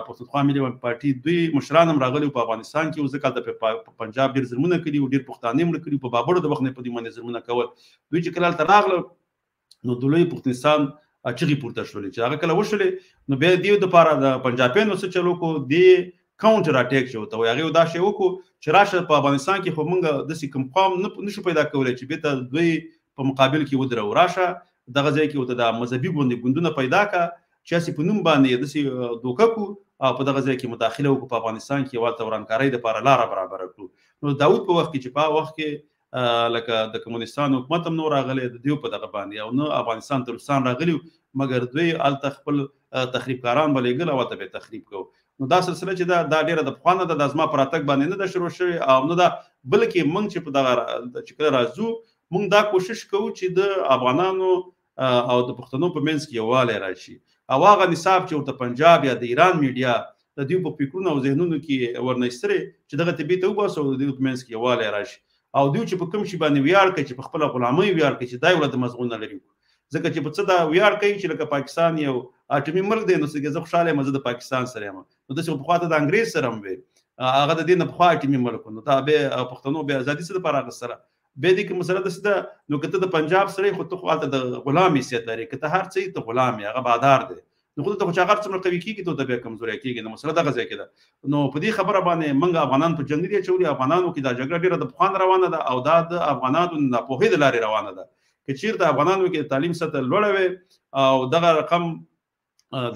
پښتونخوا ملي پارټي دوی مشران هم راغلي په افغانستان کې ځکه د پنجاب ډیر ظلمونه کړي ډیر پښتانه مړ کړي په بابړو د وخت نه په دې باندې ظلمونه کول دوی چې کله تر راغله نو د لوی پښتونستان اچغي پورته شولې چې هغه کله وشولې نو به دیو د پاره د پنجابیانو څخه چلو کو دی کاونټر اٹیک شو ته هغه دا شی وکړو چې راشه په افغانستان کې خو موږ د سې کوم قوم نشو پیدا کولای چې به ته دوی په مقابل کې ودرو راشه دغه ځای کې وته د مذهبي ګوندونه پیدا کا چې په نوم باندې د سې دوککو په دغه ځای کې مداخله وکړو په افغانستان کې والته ورانکاري د لپاره لار برابر کړو نو داوود په وخت کې چې په وخت کې لکه د کمونستانو حکومت هم نور راغلی د دیو په دغه باندې او نو افغانستان ترستان راغلی مګر دوی الته خپل تخریبکاران بلېګل او ته به تخریب کو نو دا سلسله چې دا ډیره د خوانه د ازما پراتک باندې نه د شروع شوی او نو دا بلکې موږ چې په دغه چې کله راځو موږ دا کوشش کوو چې د افغانانو او د پښتنو په منځ کې یووالی راشي او هغه نصاب چې ورته پنجاب یا د ایران میډیا د دې په فکرونو او ذهنونو کې ورنستري چې دغه طبيعت وباسو د دې په منځ کې یووالی راشي او دوی چې په کوم شي باندې ویاړ کوي چې په خپل غلامۍ ویاړ کوي چې دای ولته مزغون لري ځکه چې په څه دا ویاړ کوي چې لکه پاکستان یو اټومي ملک دی نو څنګه زه خوشاله یم د پاکستان سره یم نو د څه په خاطر د انګريز سره هم وي هغه د دې نه په خاطر اټومي ملک نو دا به پښتنو به ازادي سره لپاره سره به دې کې مسله ده چې نو کته د پنجاب سره خو ته خاطر د غلامي سیت لري کته هر څه ته غلام هغه بادار دی نو خو ته خو هغه څومره قوي کیږي ته به کمزوري کیږي نو مسله دغه ځای کې ده نو په دې خبره باندې منګ افغانان په جنگ دي چوري افغانانو کې دا جګړه ډیره د خوان روانه ده او دا د افغانانو نه په هیڅ لارې روانه ده چې چیرته افغانانو کې تعلیم سطح لوړه وي او دغه رقم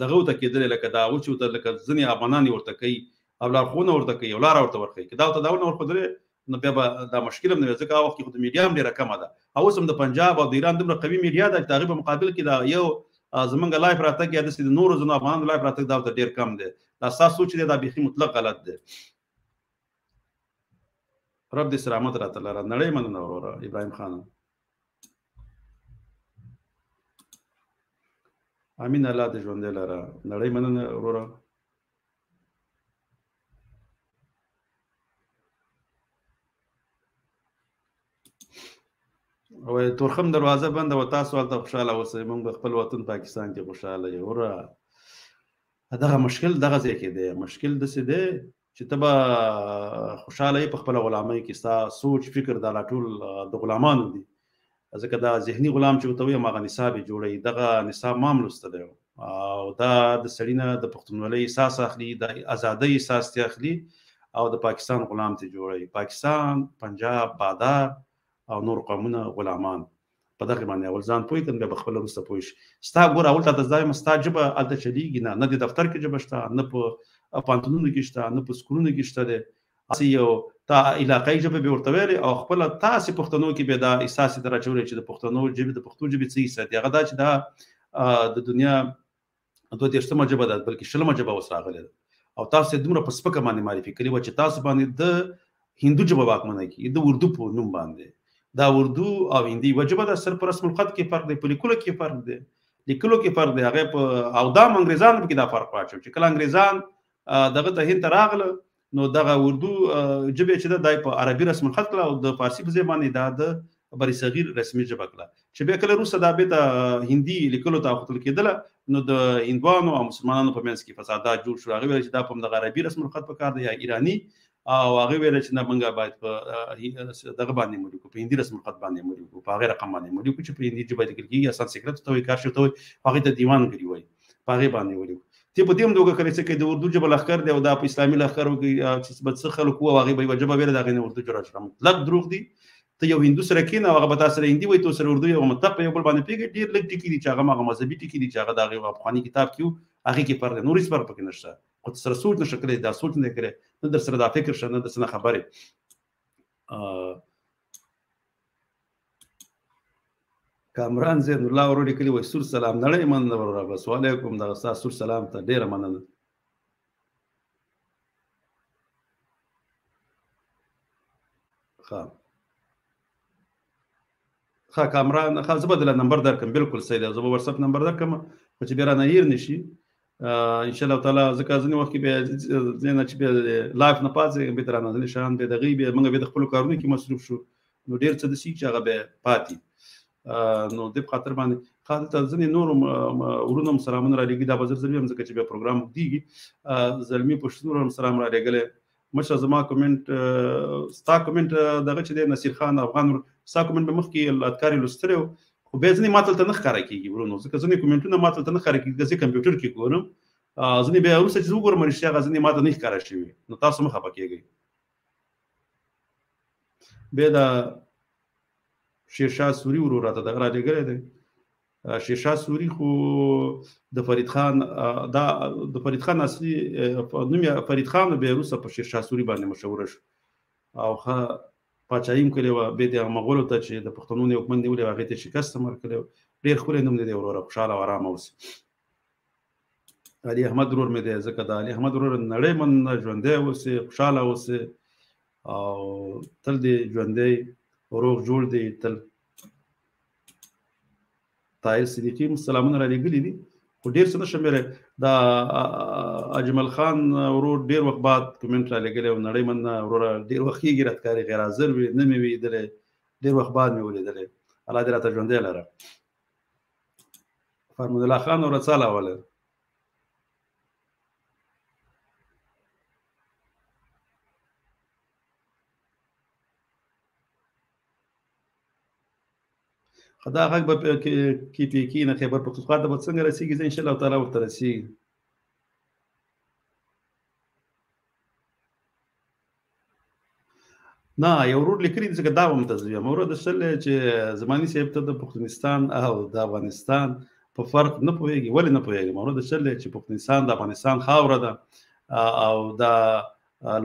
دغه ته کېدل لکه دا او چې لکه ځنی افغانان ورته کوي او لارښوونه ورته کوي او لار ورته ورخي دا ته دا ورخدل نو بیا دا مشکل هم نه ځکه وخت کې د میډیا هم ډیره کمه ده او سم د پنجاب او د ایران دومره قوي میډیا ده چې تقریبا مقابل کې دا یو زمونږ لایف راتګ یا د نور زنو افغان لایف راتګ دا ډیر کم دی دا تاسو چې دا بيخي مطلق غلط دی رب دې سلامت راته لاره نړۍ مننه وروره ابراهيم خان امين الله دې ژوند لاره نړۍ مننه وروره او تورخم دروازه بند او تاسو ولته خوشاله اوسئ موږ خپل وطن پاکستان کې خوشاله یو ور دغه مشکل دغه ځای کې دی مشکل د څه دی چې تبا خوشاله په خپل غلامۍ کې ستا سوچ فکر دا ټول د غلامانو دي ځکه دا ذهني غلام چې وتوي ماغه نصاب جوړي دغه نصاب معاملسته دی او دا د سړینه د پښتونولۍ احساس اخلي د ازادۍ احساس ته اخلي او د پاکستان غلام ته جوړي پاکستان پنجاب بادار او نور قومونه غلامان په دغه باندې اول ځان پوي کنه به خپل رسته پوي ستا ګور اول ته ځای مستا جبه الته چلیږي نه د دفتر کې جبه شته نه په پانتونونو کې شته نه په سکولونو کې شته ده اسی یو تا علاقې جبه به ورته ویلي او خپل تاسو پښتنو کې به دا احساس درچولې چې د پښتنو جبه د پښتو جبه څه حصہ دی هغه دا چې دا د دنیا دوه دیشتمه جبه ده بلکې شلمه جبه وسراغله او تاسو دومره په سپکه باندې معرفي کړی و چې تاسو باندې د هندو جبه واکمنه کی د اردو په نوم باندې دا اردو او هندي وجبه د سر پر رسم الخط کې فرق دی په لیکلو کې فرق دی لیکلو کې فرق دی هغه په او دا انګریزانو کې دا فرق واچو چې کله انګریزان دغه ته هند راغله نو دغه اردو ژبه چې د په عربي رسم الخط کړه او د فارسی په ځای باندې دا د بری صغیر رسمي ژبه کړه چې بیا کله روسه دا به ته هندي لیکلو ته خپل کېدله نو د هندوانو او مسلمانانو په منځ کې فسادات جوړ شو هغه ویل چې دا په د عربي رسم الخط په کار دی یا ایرانی او هغه ویل چې نه منګه باید په دغه باندې مړو کو په هندي رسم الخط باندې مړو کو په غیر رقم باندې مړو کو چې په هندي ژبه لیکل کیږي اساس سیکرټ ته وي کار شو ته هغه ته دیوانګری وای په هغه باندې وړو ته په دې موږ کله چې د اردو ژبه لخر دی او د اسلامي لخر چې بد څه خلکو هغه به ژبه ویل دغه اردو جوړ شوم لږ دروغ دي ته یو هندو سره کینه هغه به تاسو هندي وای تو سره اردو یو مطلب یو بل باندې پیګ ډیر لږ ټکی دي چې هغه مذهبي ټکی دي چې هغه دغه افغاني کتاب کیو هغه کې پر نورې پر پکې نشته خو سره سوچ نشه کړی دا سوچ نه کړی نه در سره دا فکر شنه د سره خبره کامران زین الله ورو لیکلی وای سور سلام نړۍ من ورو بس وعلیکم دا سور سلام ته ډیر مننه ها کامران خلاص بدل نمبر درکم بالکل صحیح ده زه واتس اپ نمبر درکم چې بیا نه هیر نشي ان شاء الله تعالی ځکه ځنې وخت کې به زینه چې به لایف نه پاتې به تر نه نشان به د غیبه موږ به د خپل کارونو کې مصروف شو نو ډیر څه د سې چې هغه به پاتې نو د خاطر باندې خاطر ته ځنې نور ورونو سلامونه را لګي دا بزر زوی هم ځکه چې به پروګرام دیږي زلمی پښتون سلام را لګل مشه زما کومنټ ستا کومنټ دغه چې د نصیر خان افغان ستا کومنټ به مخکې الاتکاری لسترو خو به ځنې ماته ته نه ښکارا کیږي ورونو ځکه ځنې کومنټونه ماته ته نه ښکارا کیږي چې کمپیوټر کې ګورم ځنې به اوس چې وګورم رښتیا غزنې ماته نه ښکارا شي نو تاسو مخه پکېږي به دا شیرشاه سوري ورو راته دغه را لګره دی شیرشاه سوري خو د فرید خان دا د فرید خان اصلي نوم فرید خان به روسه په شیرشاه سوري باندې مشهور شو او ښه پاچایم کړی و به د مغولو ته چې د پښتنو حکومت نیولې هغه ته شکست ورکړی ډیر خوري نوم دی وروره خوشاله او آرام اوس علي احمد ورور مې دی ځکه د علي احمد ورور نړۍ من ژوندی اوسې خوشاله اوسې او تل دې ژوندی روغ جوړ دی تل طاهر صدیقی سلامونه را لګلي دي خو ډیر څه نشم مېره دا اجمل خان ورور ډیر وخت بعد کومنټ را لګلی او نړۍ من ورور ډیر وخت کېږي راتکاري غیر حاضر وي نه مې ولیدلی ډیر وخت بعد مې ولیدلی الله دې راته ژوندی لره فرمان الله خان ور څاله وله دا غږ به کې پی کې نه خبر پښتونخوا ته به څنګه رسیږي ان شاء الله تعالی ورته رسیږي نه یو ورور لیکلي ځکه دا هم تزویه مورد شل چې زماني صاحب ته د پښتونستان او د افغانستان په فرق نه پوهیږي ولې نه پوهیږي مورد شل چې پښتونستان د افغانستان خاوره ده او دا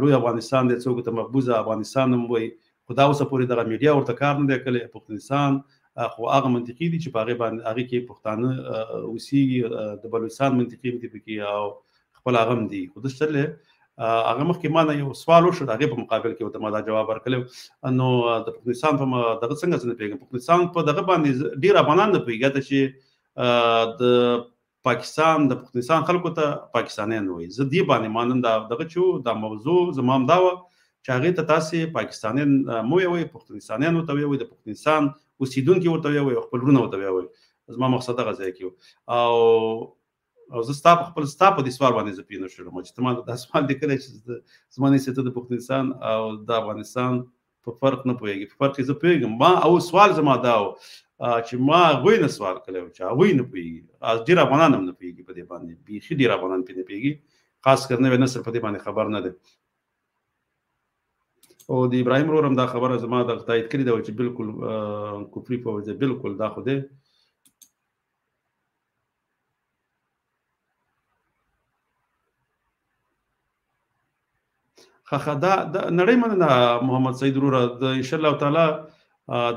لوی افغانستان د څوک ته مقبوضه افغانستان هم وي خدا اوسه پوری دغه میډیا ورته کار نه دی کړی پښتونستان خو هغه منطقي دي چې په هغه باندې هغه کې پښتانه اوسي د بلوچستان منطقي دي پکې او خپل هغه دي خو د شل هغه مخکې ما نه یو سوال وشو هغه په مقابل کې ورته ما دا جواب ورکړم نو د پښتونستان په دغه څنګه څنګه پیغام پښتونستان په دغه باندې ډیر افغانان نه پیږي چې د پاکستان د پښتونستان خلکو ته پاکستانیان وایي زه دې باندې مانم دا دغه چې دا موضوع زمام دا چې هغه ته تاسو پاکستانیان مو وي پښتونستانیان ورته وي د پښتونستان اوسیدونکو ورته وي خپل ورونه ورته وي زما مقصد هغه ځای کې او زه خپل په دې سوال باندې زپینو شوم چې تمام د سوال د کله چې زمانه ستې د پښتونستان او د افغانستان په فرق نه پوهیږي په فرق زه پوهیږم ما او سوال زما دا چې ما غوي نه سوال کړو چې غوي نه پوهیږي از ډیر افغانان هم نه پوهیږي په دې باندې بيخي ډیر افغانان په دې پوهیږي خاص کر نه نسل په دې باندې خبر نه ده او د ابراهیم ورم دا خبره زما د تایید کړی دا چې بالکل کفري په وجه بالکل دا خو ده خدا نړۍ مننه محمد سید وروره د ان شاء الله تعالی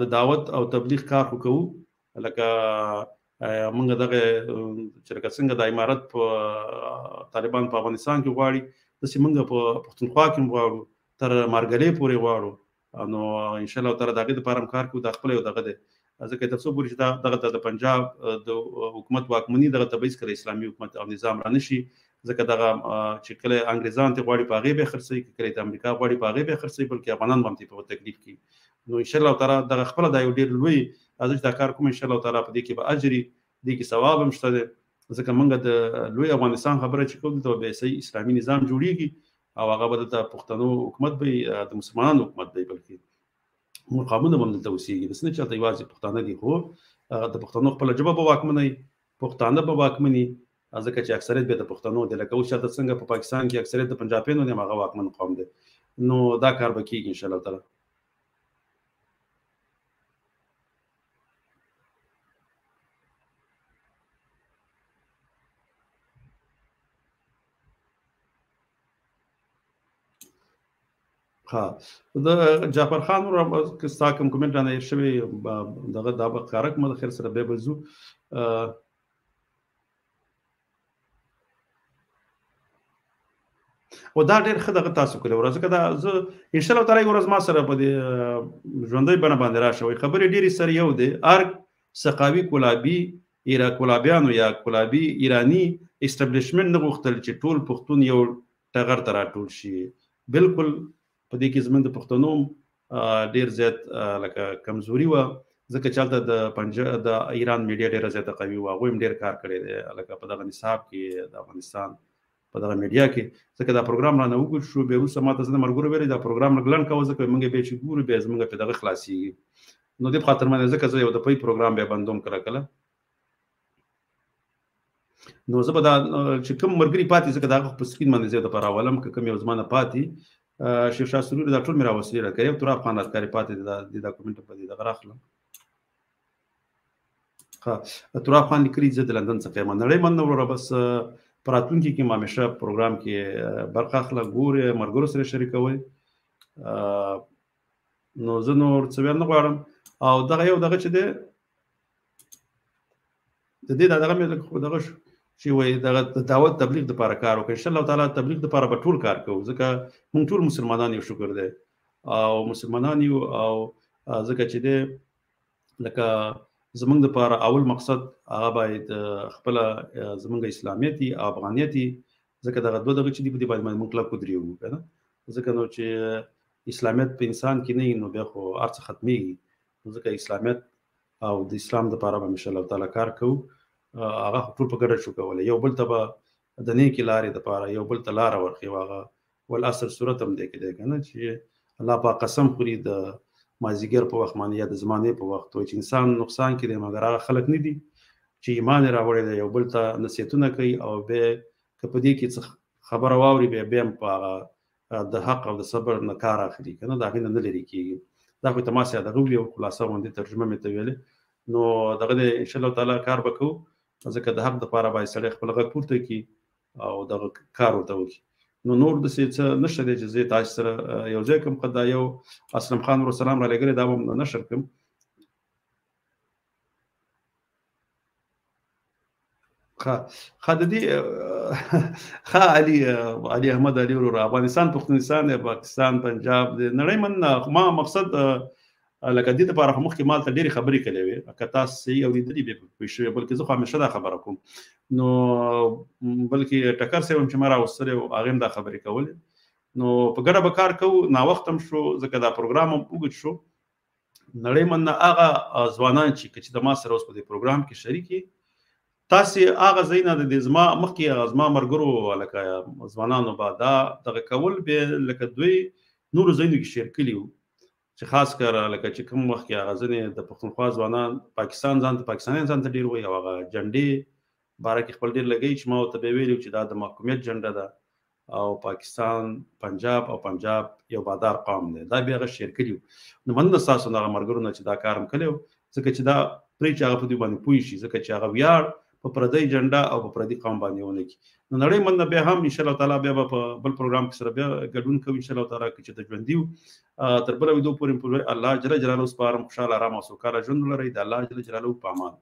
د دعوت او تبلیغ کار وکړو لکه موږ دغه چې څنګه د امارت په طالبان په افغانستان کې غواړي د سیمنګ په پښتونخوا کې غواړو تر مارګلې پورې غواړو نو ان شاء الله تعالی دغه د پرم کار کو د خپل دغه ځکه تر څو پورې چې دغه د پنجاب د حکومت واکمني دغه ته به هېڅکله اسلامي حکومت او نظام را نشي، ځکه دغه چې کله انګریزان ته غواړي په هغې به یې خرڅوي، کله د امریکا غواړي په هغې به یې خرڅوي، بلکې افغانان به هم په تکلیف کړي. نو انشاءالله تعالی دغه خپله دا یو ډېر لوی زه چې دا کار کوم انشاءالله تعالی په دې کې به اجر وي، دې کې ثواب هم شته دی، ځکه موږ د لوی افغانستان خبره چې کوو دلته به صحیح اسلامي نظام جوړېږي او هغه به دلته پښتنو حکومت به وي، د مسلمانانو حکومت به وي، بلکې مقامونه به هم دلته اوسېږي. داسې نه چې هلته یوازې پښتانه دي، خو د پښتنو خپله ژبه به واکمنه وي، پښتانه به واکمن وي، ځکه چې اکثریت به د پښتنو دی. لکه اوس چاته څنګه په پاکستان کې اکثریت د پنجابیانو دی، هغه واکمن قوم دی. نو دا کار به کېږي انشاءالله تعالی. ها د جعفر خان ورو ستا کوم کومنټ رانه هېر شوی دغه دا به ښکاره کړم، د خیر سره بیا به ځو. او دا ډېر ښه دغه تاسو کړی وه، ځکه دا زه انشاءالله تعالی یوه ورځ ما سره په دې ژوندۍ بڼه باندې راشه وایي خبرې ډېرې سره یو دی. هر سقاوي کولابیانو یا کولابي ایراني اسټبلیشمنټ نه غوښتل چې ټول پښتون یو ټغر ته راټول شي. بلکل په دې کې زموږ د پښتنو ډېر زیات لکه کمزوري وه، ځکه چې هلته د ایران میډیا ډېره زیاته قوي وه، هغوی هم ډېر کار کړی دی لکه په دغه نصاب کې د افغانستان په دغه میډیا کې. ځکه دا پروګرام رانه وګورې شو، بیا وروسته ما ته زه د ملګرو ویلې دا پروګرام لږ لنډ کوه، ځکه موږ بیا چې ګورو بیا زموږ پرې دغه خلاصېږي. نو دې په خاطر باندې ځکه زه یو د پی پروګرام بیا بندوم کله کله. نو زه به دا چې کوم ملګري پاتې ځکه د هغه په سکرین باندې زه دپاره راولم، که کوم یو زما نه پاتې شیخ شاه سرور دا ټول مې راوصلې راکړی، یو تراب خان عسکري پاتې دی دا کومنټ په دې دغه راخلم. ښه تراب خان لیکلي زه د لندن څخه یم. نړۍ مننه وروره، بس په راتلونکي کې ما همیشه پروګرام کې برخه اخله، ګورې ملګرو سره شریکوئ. نو زه نور څه ویل نه غواړم. او دغه یو دغه چې دی د دې دغه مې دغه شو چې وایي دغه د دعوت تبلیغ دپاره کار وکړئ. انشاءالله تعالی تبلیغ دپاره به ټول کار کوو، ځکه موږ ټول مسلمانان یو، شکر دی او مسلمانان یو. او ځکه چې دی لکه زموږ دپاره اول مقصد هغه باید خپله زموږ اسلامیت وي او افغانیت وي، ځکه دغه دوه دغه چې دي په دې باندې موږ کلک ودرېږو که نه، ځکه نو چې اسلامیت په انسان کې نه وي نو بیا خو هر څه ختمېږي. ځکه اسلامیت او د اسلام دپاره به انشاءالله تعالی کار کوو، هغه ټول په ګډه شو کولی، یو بل ته به د نیکې لارې دپاره یو بل ته لاره ورښیو. هغه والعصر صورت هم دی کې دی که نه، چې الله پاک قسم خوري د مازدیګر په وخت باندې یا د زمانې په وخت وایي چې انسان نقصان کې دی، مګر هغه خلک نه دي چې ایمان یې راوړی دی، یو بل ته نصیحتونه کوي او بیا که په دې کې څه خبره واوري بیا هم په هغه د حق او د صبر نه کار اخلي که نه، د هغې نه نه لرې کېږي. دا خو ته ما سره دغه ویلي او خلاصه غوندې ترجمه مې ته ویلې. نو دغه دی انشاءالله تعالی کار به کوو، ځکه د حق دپاره باید سړی خپل غږ پورته کړي او دغه کار ورته وکړي. نو نور داسې څه نشته دی چې زه تاسو سره یو ځای کړم. خو دا یو اسلم خان ورو سلام را لېږلی دا به هم نشر کړم. ښه د دې ښه علي احمد علي ورور افغانستان پښتونستان دی، پاکستان پنجاب دی، نړۍ مننه. ما مقصد لکه دې دپاره خو مخکې ما ته ډېرې خبرې کړې وې، که تاسو صحیح اورېدلي بیا پوه شوې، بلکې زه خو همیشه دا خبره کوم. نو بلکې ټکر صاحب هم چې ما راوستلی و هغې هم دا خبرې کولې. نو په ګډه به کار کوو، ناوخته هم شو ځکه دا پروګرام هم اوږد شو. نړۍ مننه هغه ځوانان چې د ما سره اوس په دې پروګرام کې شریک یې، تاسې هغه ځایونه د زما مخکې زما ملګرو لکه ځوانانو به دا دغه کول بیا لکه دوی نورو ځایونو کې شیر کړي وو، چې خاص کر لکه چې کوم وخت کې هغه ځینې د پښتونخوا ځوانان پاکستان ځان ته پاکستانیان ځان ته ډېر وایي او هغه جنډې باره کې خپل ډېر لګوي، چې ما ورته بیا ویلي چې دا د محکومیت جنډه ده او پاکستان پنجاب او پنجاب یو بادار قوم دی، دا بیا هغه شیر کړي وو. نو مننه ستاسو د هغه ملګرو نه چې دا کار هم کړی و، ځکه چې دا پرې چې هغه په دوی باندې پوه شي، ځکه چې هغه ویاړ په پردی جنډه او په پردي قوم باندې ونه کړي. نو نړۍ مننه بیا هم انشاءالله تعالی بیا به په بل پروګرام کې سره بیا ګډون کوو انشاءالله تعالی که چې د ژوندي وو تر بله ویدو پورې الله جل جلاله سپارم. خوشحاله ارام او سوکاله ژوند ولرئ. د الله جل جلاله په امان.